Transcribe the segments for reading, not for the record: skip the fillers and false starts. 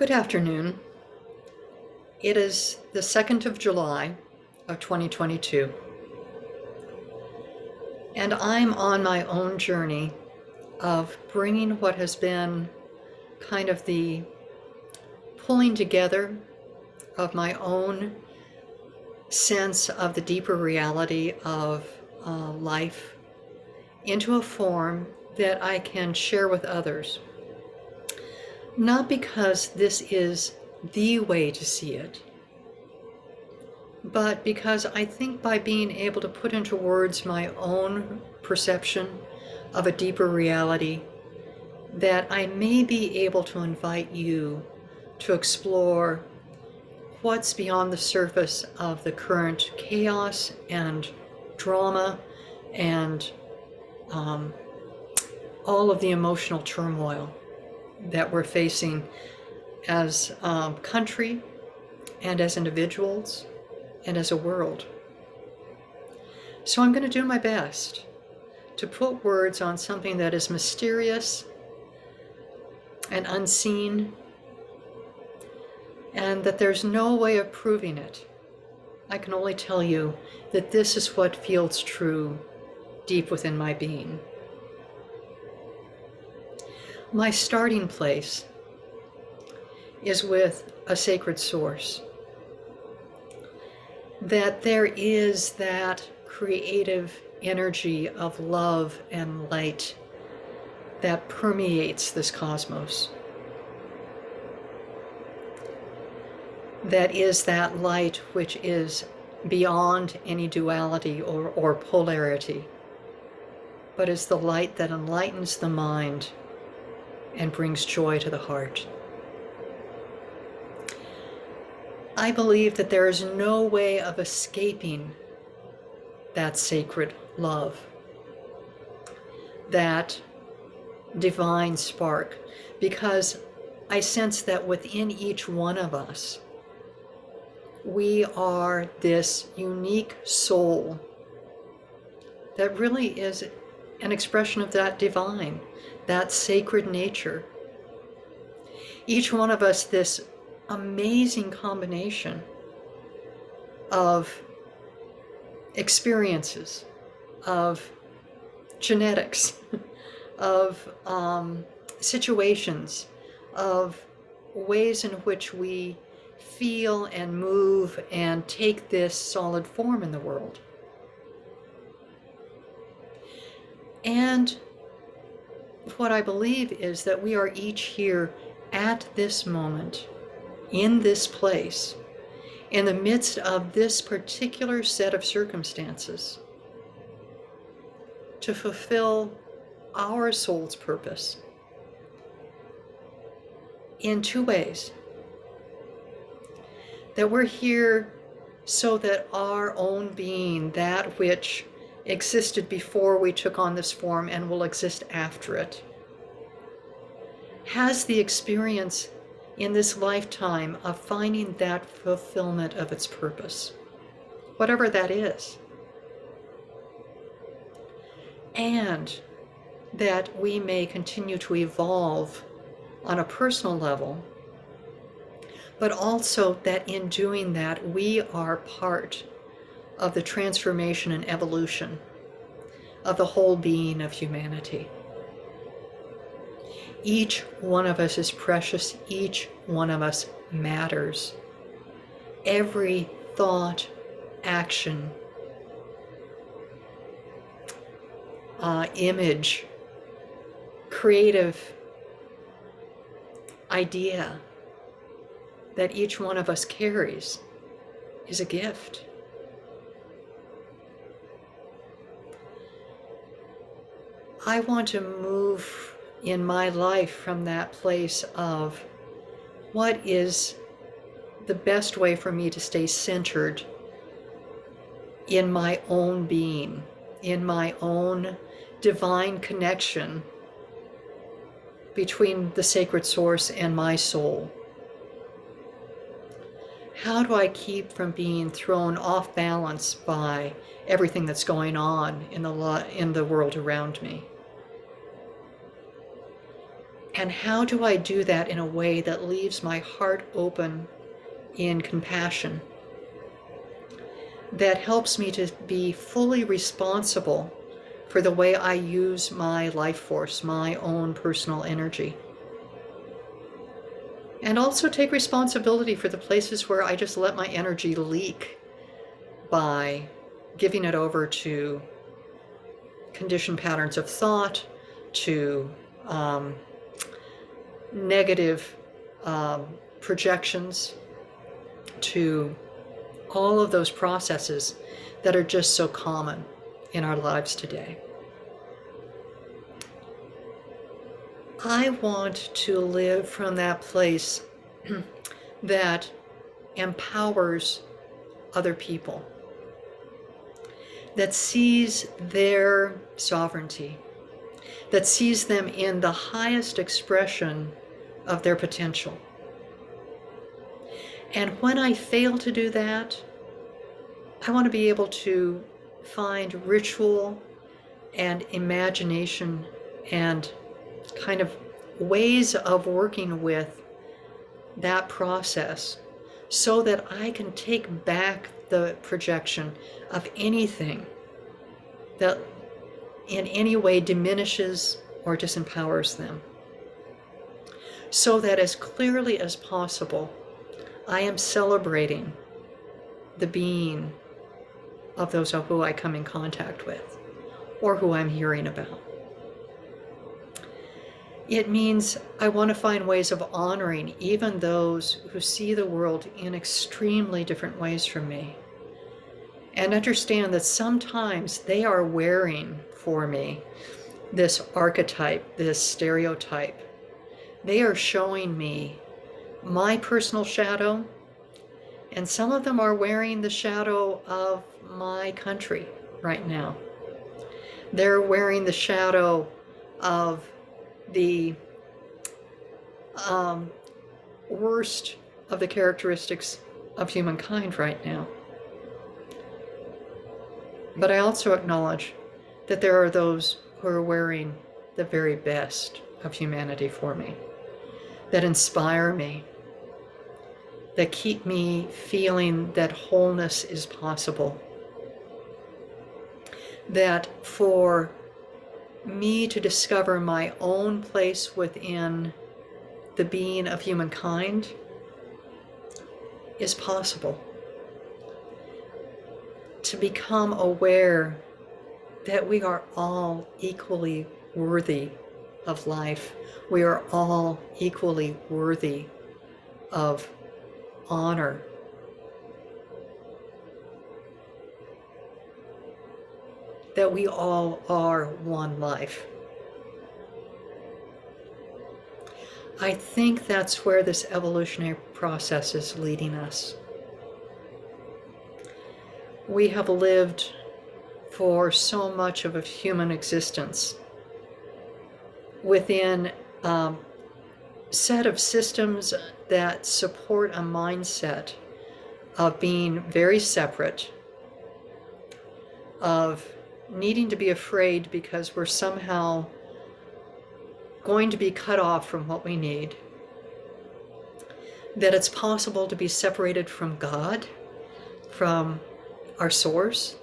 Good afternoon. It is the 2nd of July of 2022, and I'm on my own journey of bringing what has been kind of the pulling together of my own sense of the deeper reality of life into a form that I can share with others. Not because this is the way to see it, but because I think by being able to put into words my own perception of a deeper reality, that I may be able to invite you to explore what's beyond the surface of the current chaos and drama and all of the emotional turmoil that we're facing as a country and as individuals and as a world. So I'm going to do my best to put words on something that is mysterious and unseen, and that there's no way of proving it. I can only tell you that this is what feels true deep within my being. My starting place is with a sacred source. That there is that creative energy of love and light that permeates this cosmos. That is that light which is beyond any duality or polarity, but is the light that enlightens the mind and brings joy to the heart. I believe that there is no way of escaping that sacred love, that divine spark, because I sense that within each one of us, we are this unique soul that really is an expression of that divine, that sacred nature. Each one of us, this amazing combination of experiences, of genetics, of situations, of ways in which we feel and move and take this solid form in the world. And what I believe is that we are each here at this moment, in this place, in the midst of this particular set of circumstances, to fulfill our soul's purpose in two ways. That we're here so that our own being, that which existed before we took on this form and will exist after it, has the experience in this lifetime of finding that fulfillment of its purpose, whatever that is. And that we may continue to evolve on a personal level, but also that in doing that, we are part of the transformation and evolution of the whole being of humanity. Each one of us is precious. Each one of us matters. Every thought, action, image, creative idea that each one of us carries is a gift. I want to move in my life from that place of what is the best way for me to stay centered in my own being, in my own divine connection between the sacred source and my soul. How do I keep from being thrown off balance by everything that's going on in the world around me? And how do I do that in a way that leaves my heart open in compassion, that helps me to be fully responsible for the way I use my life force, my own personal energy? And also take responsibility for the places where I just let my energy leak by giving it over to conditioned patterns of thought, to negative projections, to all of those processes that are just so common in our lives today. I want to live from that place that empowers other people, that sees their sovereignty, that sees them in the highest expression of their potential. And when I fail to do that, I want to be able to find ritual and imagination and kind of ways of working with that process so that I can take back the projection of anything that in any way diminishes or disempowers them, so that as clearly as possible, I am celebrating the being of those who I come in contact with or who I'm hearing about. It means I want to find ways of honoring even those who see the world in extremely different ways from me, and understand that sometimes they are wearing for me this archetype, this stereotype. They are showing me my personal shadow, and some of them are wearing the shadow of my country right now. They're wearing the shadow of the worst of the characteristics of humankind right now. But I also acknowledge that there are those who are wearing the very best of humanity for me, that inspire me, that keep me feeling that wholeness is possible, that for me to discover my own place within the being of humankind is possible. To become aware that we are all equally worthy of life. We are all equally worthy of honor. That we all are one life. I think that's where this evolutionary process is leading us. We have lived for so much of a human existence within a set of systems that support a mindset of being very separate, of needing to be afraid because we're somehow going to be cut off from what we need, that it's possible to be separated from God, from our source,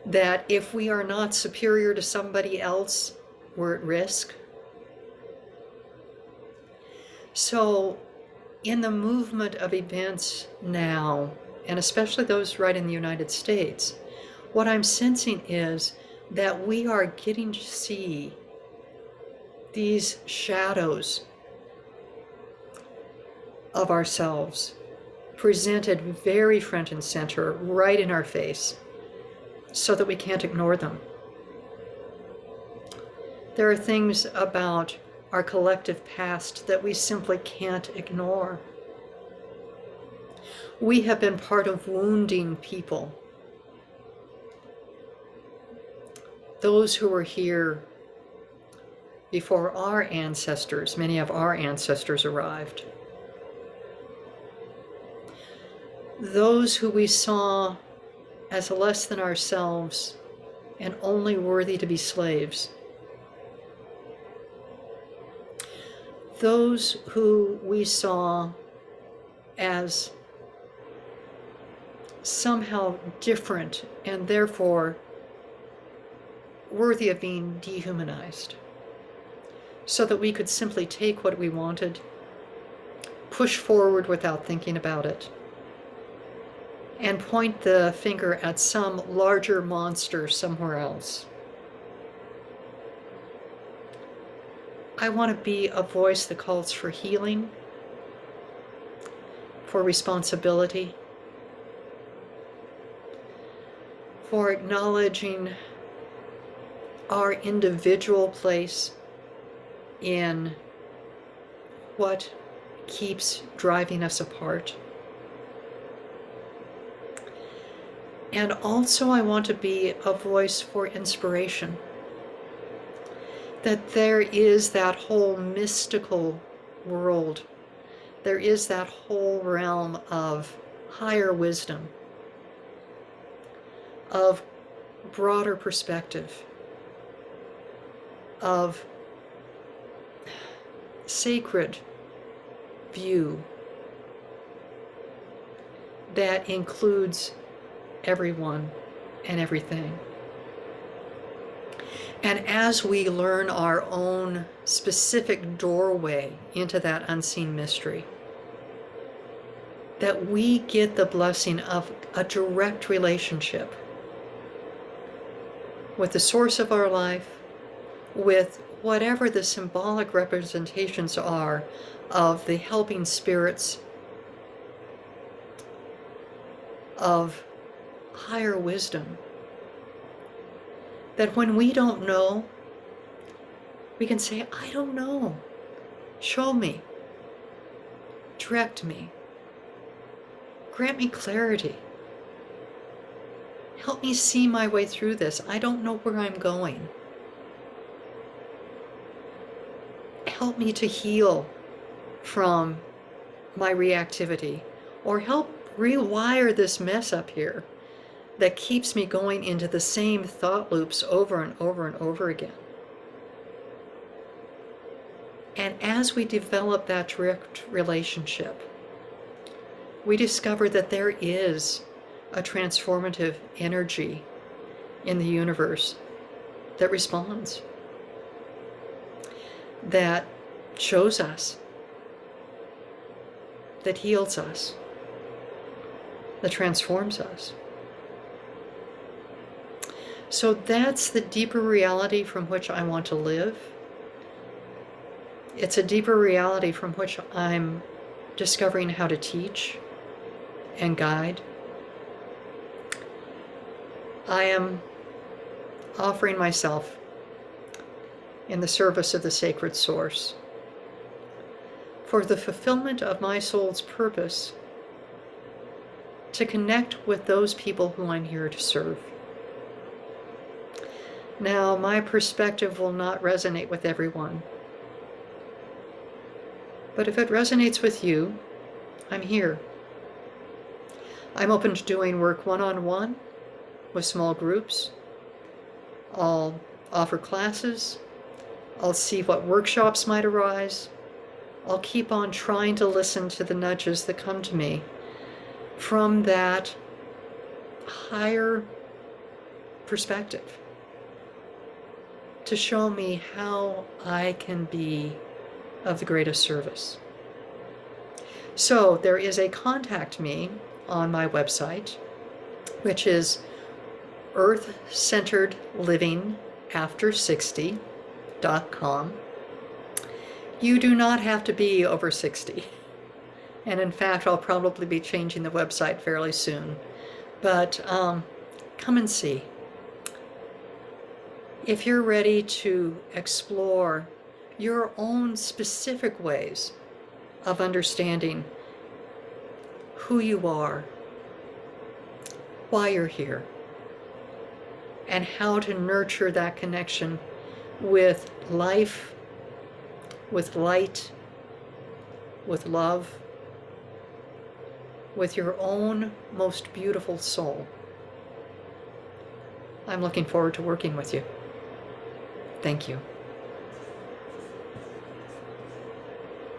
that if we are not superior to somebody else, we're at risk. So in the movement of events now, and especially those right in the United States, what I'm sensing is that we are getting to see these shadows of ourselves presented very front and center, right in our face, so that we can't ignore them. There are things about our collective past that we simply can't ignore. We have been part of wounding people. Those who were here before our ancestors, many of our ancestors arrived. Those who we saw as less than ourselves and only worthy to be slaves. those who we saw as somehow different and therefore worthy of being dehumanized, so that we could simply take what we wanted, push forward without thinking about it, and point the finger at some larger monster somewhere else. I want to be a voice that calls for healing, for responsibility, for acknowledging our individual place in what keeps driving us apart. And also I want to be a voice for inspiration. That there is that whole mystical world. There is that whole realm of higher wisdom, of broader perspective, of sacred view that includes everyone and everything. And as we learn our own specific doorway into that unseen mystery, that we get the blessing of a direct relationship with the source of our life, with whatever the symbolic representations are of the helping spirits of higher wisdom. That when we don't know, we can say, I don't know. Show me. Direct me. Grant me clarity. Help me see my way through this. I don't know where I'm going. Help me to heal from my reactivity, or help rewire this mess up here that keeps me going into the same thought loops over and over and over again. And as we develop that direct relationship, we discover that there is a transformative energy in the universe that responds, that shows us, that heals us, that transforms us. So that's the deeper reality from which I want to live. It's a deeper reality from which I'm discovering how to teach and guide. I am offering myself in the service of the sacred source for the fulfillment of my soul's purpose to connect with those people who I'm here to serve. Now, my perspective will not resonate with everyone, but if it resonates with you, I'm here. I'm open to doing work one-on-one with small groups. I'll offer classes. I'll see what workshops might arise. I'll keep on trying to listen to the nudges that come to me from that higher perspective to show me how I can be of the greatest service. So there is a contact me on my website, which is earth-centeredlivingafter60.com. You do not have to be over 60. And in fact, I'll probably be changing the website fairly soon. But come and see. If you're ready to explore your own specific ways of understanding who you are, why you're here, and how to nurture that connection with life, with light, with love, with your own most beautiful soul, I'm looking forward to working with you. Thank you.